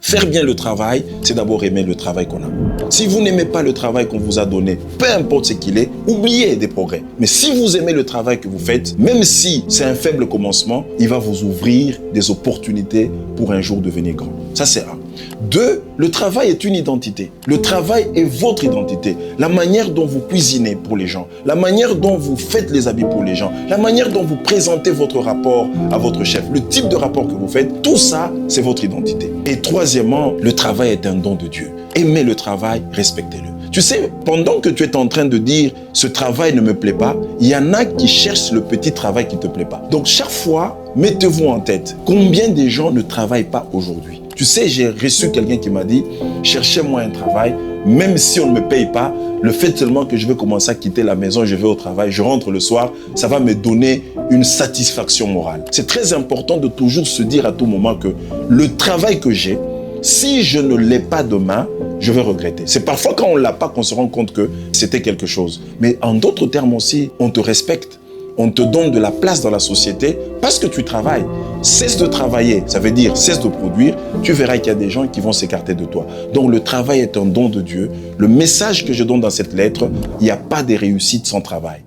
Faire bien le travail, c'est d'abord aimer le travail qu'on a. Si vous n'aimez pas le travail qu'on vous a donné, peu importe ce qu'il est, oubliez des progrès. Mais si vous aimez le travail que vous faites, même si c'est un faible commencement, il va vous ouvrir des opportunités pour un jour devenir grand. Ça, c'est un. 2, le travail est une identité. Le travail est votre identité. La manière dont vous cuisinez pour les gens, la manière dont vous faites les habits pour les gens, la manière dont vous présentez votre rapport à votre chef, le type de rapport que vous faites, tout ça, c'est votre identité. Et troisièmement, le travail est un don de Dieu. Aimez le travail, respectez-le. Tu sais, pendant que tu es en train de dire « ce travail ne me plaît pas », il y en a qui cherchent le petit travail qui ne te plaît pas. Donc chaque fois, mettez-vous en tête combien de gens ne travaillent pas aujourd'hui. Tu sais, j'ai reçu quelqu'un qui m'a dit « cherchez-moi un travail, même si on ne me paye pas, le fait seulement que je vais commencer à quitter la maison, je vais au travail, je rentre le soir, ça va me donner une satisfaction morale. » C'est très important de toujours se dire à tout moment que le travail que j'ai, si je ne l'ai pas demain, je vais regretter. C'est parfois quand on ne l'a pas qu'on se rend compte que c'était quelque chose. Mais en d'autres termes aussi, on te respecte. On te donne de la place dans la société parce que tu travailles. Cesse de travailler, ça veut dire cesse de produire, tu verras qu'il y a des gens qui vont s'écarter de toi. Donc le travail est un don de Dieu. Le message que je donne dans cette lettre, il n'y a pas de réussite sans travail.